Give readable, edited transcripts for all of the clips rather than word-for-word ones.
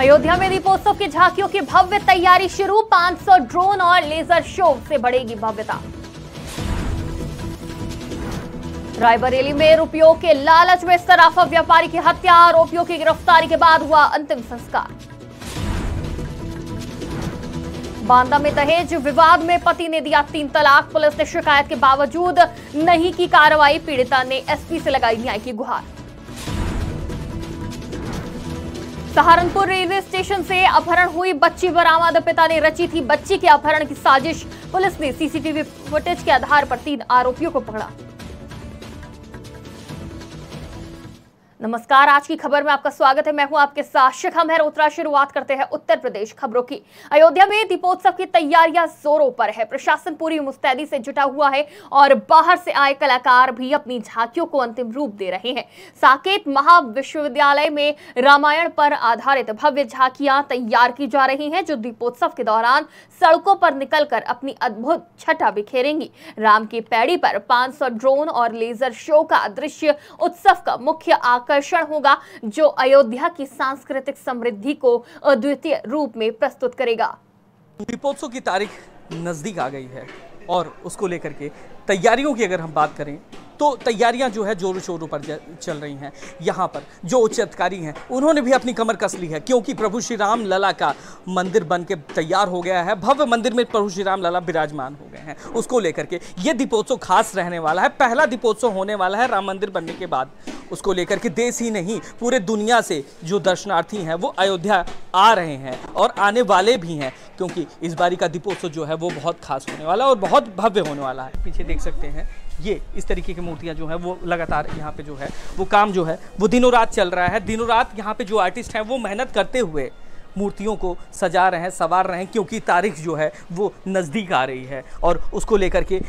अयोध्या में दीपोत्सव की झांकियों की भव्य तैयारी शुरू। 500 ड्रोन और लेजर शो से बढ़ेगी भव्यता। रायबरेली में रुपयों के लालच में सराफा व्यापारी की हत्या। आरोपियों की गिरफ्तारी के बाद हुआ अंतिम संस्कार। बांदा में दहेज विवाद में पति ने दिया 3 तलाक। पुलिस ने शिकायत के बावजूद नहीं की कार्रवाई। पीड़िता ने एसपी से लगाई न्याय की गुहार। सहारनपुर रेलवे स्टेशन से अपहरण हुई बच्ची बरामद। पिता ने रची थी बच्ची के अपहरण की साजिश। पुलिस ने सीसीटीवी फुटेज के आधार पर 3 आरोपियों को पकड़ा। नमस्कार, आज की खबर में आपका स्वागत है। मैं हूं आपके साथ शिखा मेहरोत्रा। शुरुआत करते हैं उत्तर प्रदेश खबरों की। अयोध्या में दीपोत्सव की तैयारियां जोरों पर है। प्रशासन पूरी मुस्तैदी से जुटा हुआ है और बाहर से आए कलाकार भी अपनी झांकियों को अंतिम रूप दे रहे हैं। साकेत महाविश्वविद्यालय में रामायण पर आधारित भव्य झांकियां तैयार की जा रही हैं, जो दीपोत्सव के दौरान सड़कों पर निकलकर अपनी अद्भुत छटा बिखेरेंगी। राम की पैड़ी पर 500 ड्रोन और लेजर शो का दृश्य उत्सव का मुख्य आकर्षण होगा, जो अयोध्या की सांस्कृतिक समृद्धि को अद्वितीय रूप में प्रस्तुत करेगा। दीपोत्सव की तारीख नजदीक आ गई है और उसको लेकर के तैयारियों की अगर हम बात करें तो तैयारियां जो है जोरों शोरों पर चल रही हैं। यहाँ पर जो उच्च अधिकारी हैं उन्होंने भी अपनी कमर कस ली है, क्योंकि प्रभु श्री राम लला का मंदिर बन के तैयार हो गया है। भव्य मंदिर में प्रभु श्री राम लला विराजमान हो गए हैं। उसको लेकर के ये दीपोत्सव खास रहने वाला है। पहला दीपोत्सव होने वाला है राम मंदिर बनने के बाद। उसको लेकर के देश ही नहीं पूरे दुनिया से जो दर्शनार्थी हैं वो अयोध्या आ रहे हैं और आने वाले भी हैं, क्योंकि इस बारी का दीपोत्सव जो है वो बहुत खास होने वाला है और बहुत भव्य होने वाला है। पीछे देख सकते हैं ये इस तरीके की मूर्तियां जो है वो लगातार यहाँ पे जो है वो काम जो है वो दिनों रात चल रहा है। दिनों रात यहाँ पे जो आर्टिस्ट हैं वो मेहनत करते हुए मूर्तियों को सजा रहे हैं, संवार रहे हैं, क्योंकि तारीख जो है वो नज़दीक आ रही है। और उसको लेकर के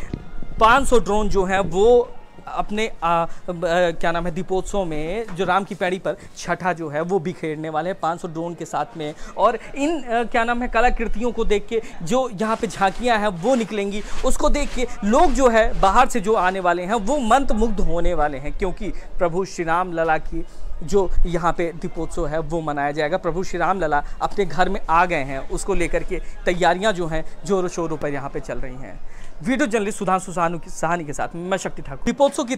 500 ड्रोन जो हैं वो अपने क्या नाम है दीपोत्सव में जो राम की पैड़ी पर छठा जो है वो बिखेरने वाले हैं 500 ड्रोन के साथ में। और इन क्या नाम है कलाकृतियों को देख के जो यहाँ पे झांकियाँ हैं वो निकलेंगी, उसको देख के लोग जो है बाहर से जो आने वाले हैं वो मंत्रमुग्ध होने वाले हैं, क्योंकि प्रभु श्री राम लला की जो यहाँ पे दीपोत्सव है वो मनाया जाएगा। प्रभु श्री राम लला अपने घर में आ गए हैं, उसको लेकर के तैयारियाँ जो हैं जोरों शोरों पर यहाँ पे चल रही हैं। वीडियो जर्नलिस्ट सुधांशु सहानी के साथ मैं शक्ति ठाकुर। दीपोत्सव की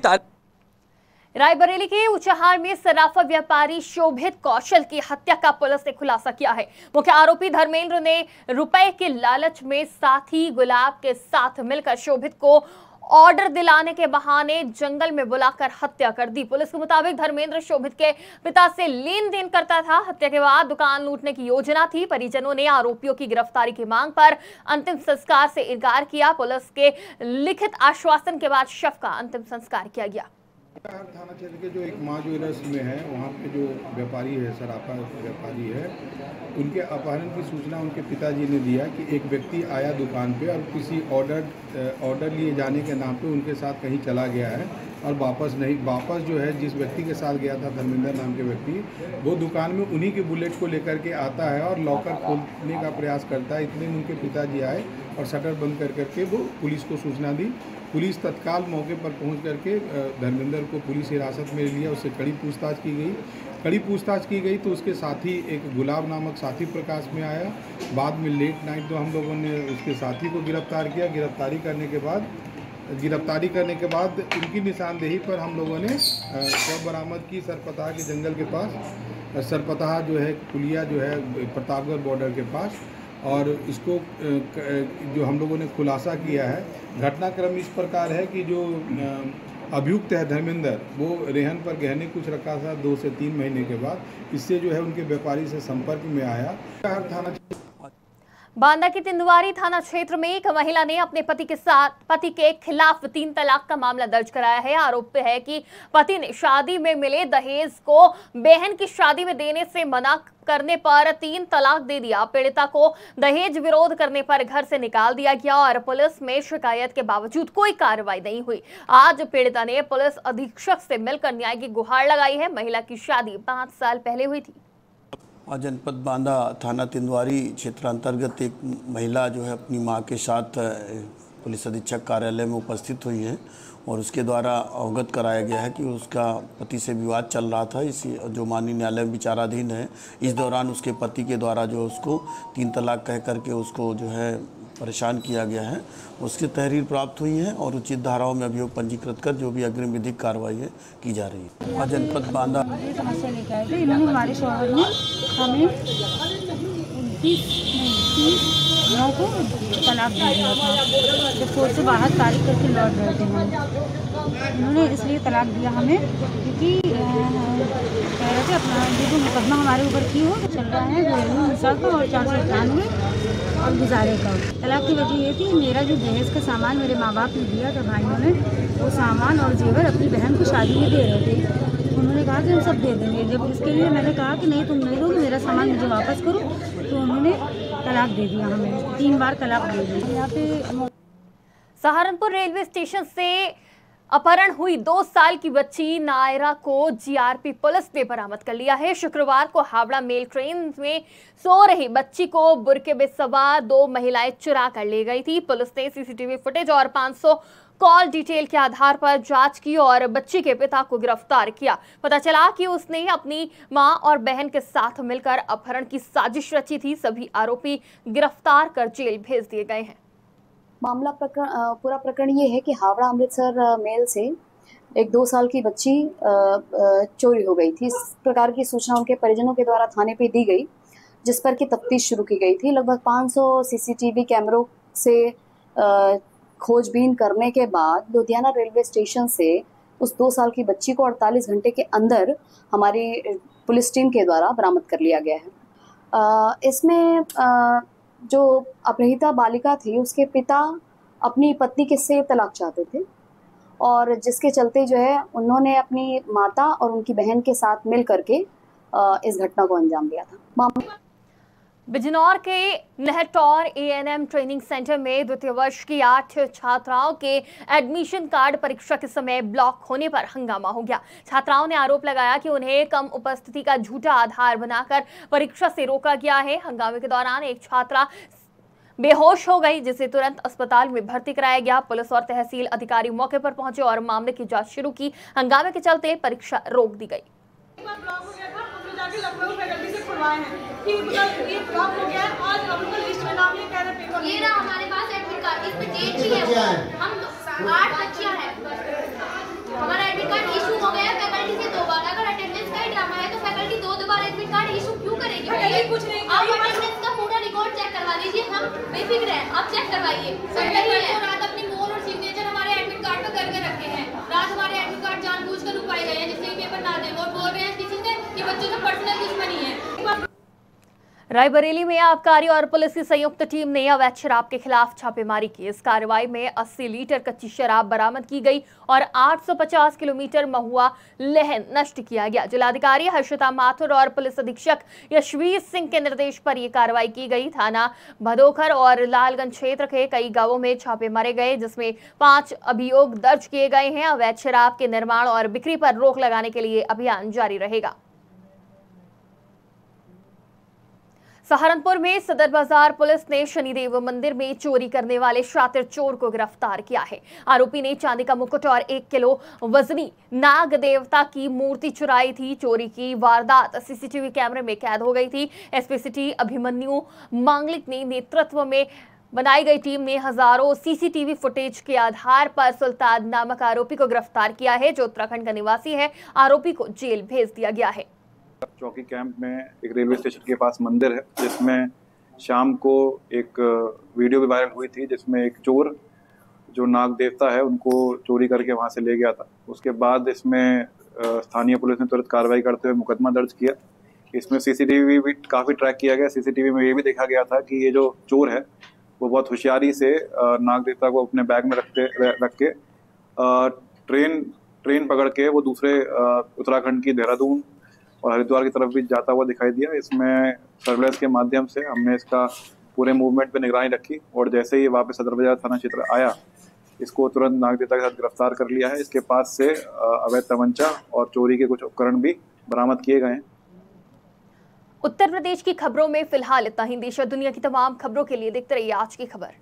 रायबरेली के उचहार में सराफा व्यापारी शोभित कौशल की हत्या का पुलिस ने खुलासा किया है। मुख्य आरोपी धर्मेंद्र ने रुपए के लालच में साथी गुलाब के साथ मिलकर शोभित को ऑर्डर दिलाने के बहाने जंगल में बुलाकर हत्या कर दी। पुलिस के मुताबिक धर्मेंद्र शोभित के पिता से लेन देन करता था। हत्या के बाद दुकान लूटने की योजना थी। परिजनों ने आरोपियों की गिरफ्तारी की मांग पर अंतिम संस्कार से इनकार किया। पुलिस के लिखित आश्वासन के बाद शव का अंतिम संस्कार किया गया। थाना क्षेत्र के जो एक माँ ज्वेलर्स में है, वहाँ पे जो व्यापारी है, सराफा व्यापारी है, उनके अपहरण की सूचना उनके पिताजी ने दिया कि एक व्यक्ति आया दुकान पे और किसी ऑर्डर लिए जाने के नाम पे उनके साथ कहीं चला गया है और वापस जो है जिस व्यक्ति के साथ गया था धर्मेंद्र नाम के व्यक्ति, वो दुकान में उन्हीं के बुलेट को लेकर के आता है और लॉकर खोलने का प्रयास करता है। इतने में उनके पिताजी आए और शटर बंद करके वो पुलिस को सूचना दी। पुलिस तत्काल मौके पर पहुंच करके धर्मेंद्र को पुलिस हिरासत में लिया। उससे कड़ी पूछताछ की गई तो उसके साथी एक गुलाब नामक साथी प्रकाश में आया। बाद में लेट नाइट तो हम लोगों ने उसके साथी को गिरफ्तार किया। गिरफ्तारी करने के बाद उनकी निशानदेही पर हम लोगों ने शव बरामद की सरपतहा के जंगल के पास। सरपतहा जो है पुलिया जो है प्रतापगढ़ बॉर्डर के पास। और इसको जो हम लोगों ने खुलासा किया है, घटनाक्रम इस प्रकार है कि जो अभियुक्त है धर्मेंद्र, वो रेहन पर गहने कुछ रखा था 2 से 3 महीने के बाद। इससे जो है उनके व्यापारी से संपर्क में आया। थाना बांदा के तिंदवारी थाना क्षेत्र में एक महिला ने अपने पति के खिलाफ 3 तलाक का मामला दर्ज कराया है। आरोप है कि पति ने शादी में मिले दहेज को बहन की शादी में देने से मना करने पर 3 तलाक दे दिया। पीड़िता को दहेज विरोध करने पर घर से निकाल दिया गया और पुलिस में शिकायत के बावजूद कोई कार्रवाई नहीं हुई। आज पीड़िता ने पुलिस अधीक्षक से मिलकर न्याय की गुहार लगाई है। महिला की शादी 5 साल पहले हुई थी। आज जनपद बांदा थाना तिंदवारी क्षेत्र अंतर्गत एक महिला जो है अपनी मां के साथ पुलिस अधीक्षक कार्यालय में उपस्थित हुई है और उसके द्वारा अवगत कराया गया है कि उसका पति से विवाद चल रहा था, इसी जो माननीय न्यायालय में विचाराधीन है। इस दौरान उसके पति के द्वारा जो उसको 3 तलाक कह करके उसको जो है परेशान किया गया है, उसकी तहरीर प्राप्त हुई है और उचित धाराओं में अभियोग पंजीकृत कर जो भी अग्रिम विधिक कार्रवाई है की जा रही है। और जनपद बांदा समस्या लेकर आए थे। इन्होंने हमारे शौहर ने हमें 29 को तलाक दे दिया था जब कोर्ट से बाहर तारीख करके लौट रहे थे हम। इन्होंने इसलिए तलाक दिया हमें क्योंकि कह रहे थे अपना ये जो मुकदमा हमारे ऊपर की हो चल रहा है घरेलू हिंसा का और 491 और गुजारे का। तलाक की वजह ये थी मेरा जो दहेज का सामान मेरे माँ बाप ने दिया था भाइयों ने, वो सामान और जेवर अपनी बहन को शादी में दे रहे थे। उन्होंने कहा कि हम सब दे देंगे। जब इसके लिए मैंने कहा कि नहीं तुम नहीं दोगे, मेरा सामान मुझे वापस करो, तो उन्होंने तलाक दे दिया हमें, 3 बार तलाक दे दी। यहाँ पे सहारनपुर रेलवे स्टेशन से अपहरण हुई 2 साल की बच्ची नायरा को जीआरपी पुलिस ने बरामद कर लिया है। शुक्रवार को हावड़ा मेल ट्रेन में सो रही बच्ची को बुरके में सवार 2 महिलाएं चुरा कर ले गई थी। पुलिस ने सीसीटीवी फुटेज और 500 कॉल डिटेल के आधार पर जांच की और बच्ची के पिता को गिरफ्तार किया। पता चला कि उसने अपनी मां और बहन के साथ मिलकर अपहरण की साजिश रची थी। सभी आरोपी गिरफ्तार कर जेल भेज दिए गए हैं। पूरा प्रकरण ये है कि हावड़ा अमृतसर मेल से एक 2 साल की बच्ची चोरी हो गई थी। इस प्रकार की सूचना उनके परिजनों के द्वारा थाने पे दी गई, जिस पर की तफ्तीश शुरू की गई थी। लगभग 500 सीसीटीवी कैमरों से खोजबीन करने के बाद लुधियाना रेलवे स्टेशन से उस 2 साल की बच्ची को 48 घंटे के अंदर हमारी पुलिस टीम के द्वारा बरामद कर लिया गया है। इसमें जो अपहृता बालिका थी उसके पिता अपनी पत्नी से तलाक चाहते थे और जिसके चलते जो है उन्होंने अपनी माता और उनकी बहन के साथ मिल करके इस घटना को अंजाम दिया था। बिजनौर के नहटौर एएनएम ट्रेनिंग सेंटर में द्वितीय वर्ष की 8 छात्राओं के एडमिशन कार्ड परीक्षा के समय ब्लॉक होने पर हंगामा हो गया। छात्राओं ने आरोप लगाया कि उन्हें कम उपस्थिति का झूठा आधार बनाकर परीक्षा से रोका गया है। हंगामे के दौरान एक छात्रा बेहोश हो गई, जिसे तुरंत अस्पताल में भर्ती कराया गया। पुलिस और तहसील अधिकारी मौके पर पहुंचे और मामले की जांच शुरू की। हंगामे के चलते परीक्षा रोक दी गई। ये रहा हमारे पास एडमिट कार्ड, इस पे डेट भी है। हम 8 बच्चियां हैं, हमारा एडमिट कार्ड इशू हो गया फैकल्टी से 2 बार। अगर अटेंडेंस का ही ड्रामा है तो फैकल्टी 2 बार एडमिट कार्ड इशू क्यों करेगी? आप अटेंडेंस का पूरा रिकॉर्ड चेक करवा लीजिए, हम बेफिक्र हैं, आप चेक करवाइए। रात अपनी मोहर और सिग्नेचर हमारे एडमिट कार्ड पर करके रखे हैं। रात हमारे एडमिट कार्ड जानबूझकर रुकवाए गए हैं जिससे पेपर ना दें और बोल रहे हैं किसी से कि बच्चों से पर्सनल दुश्मनी है। रायबरेली में आबकारी और पुलिस की संयुक्त टीम ने अवैध शराब के खिलाफ छापेमारी की। इस कार्रवाई में 80 लीटर कच्ची शराब बरामद की गई और 850 किलोमीटर महुआ लहन नष्ट किया गया। जिलाधिकारी हर्षिता माथुर और पुलिस अधीक्षक यशवीर सिंह के निर्देश पर यह कार्रवाई की गई। थाना भदोखर और लालगंज क्षेत्र के कई गांवों में छापे मारे गए, जिसमें 5 अभियोग दर्ज किए गए हैं। अवैध शराब के निर्माण और बिक्री पर रोक लगाने के लिए अभियान जारी रहेगा। सहारनपुर में सदर बाजार पुलिस ने शनिदेव मंदिर में चोरी करने वाले शातिर चोर को गिरफ्तार किया है। आरोपी ने चांदी का मुकुट और 1 किलो वजनी नाग देवता की मूर्ति चुराई थी। चोरी की वारदात सीसीटीवी कैमरे में कैद हो गई थी। एसपी सिटी अभिमन्यु मांगलिक ने नेतृत्व में बनाई गई टीम ने हजारों सीसीटीवी फुटेज के आधार पर सुल्तान नामक आरोपी को गिरफ्तार किया है, जो उत्तराखंड का निवासी है। आरोपी को जेल भेज दिया गया है। चौकी कैंप में एक रेलवे स्टेशन के पास मंदिर है, जिसमें शाम को एक वीडियो भी वायरल हुई थी, जिसमें एक चोर जो नाग देवता है उनको चोरी करके वहां से ले गया था। उसके बाद इसमें स्थानीय पुलिस ने तुरंत कार्रवाई करते हुए मुकदमा दर्ज किया। इसमें सीसीटीवी भी काफ़ी ट्रैक किया गया। सीसीटीवी में ये भी देखा गया था कि ये जो चोर है वो बहुत होशियारी से नाग देवता को अपने बैग में रख के ट्रेन पकड़ के वो दूसरे उत्तराखंड की देहरादून और हरिद्वार की तरफ भी जाता हुआ दिखाई दिया। इसमें सर्वेलेंस के माध्यम से हमने इसका पूरे मूवमेंट पे निगरानी रखी और जैसे ही वापस सदर बाजार थाना क्षेत्र आया, इसको तुरंत नागदेवता के साथ गिरफ्तार कर लिया है। इसके पास से अवैध तमंचा और चोरी के कुछ उपकरण भी बरामद किए गए हैं। उत्तर प्रदेश की खबरों में फिलहाल इतना ही। देश और दुनिया की तमाम खबरों के लिए देखते रहिए आज की खबर।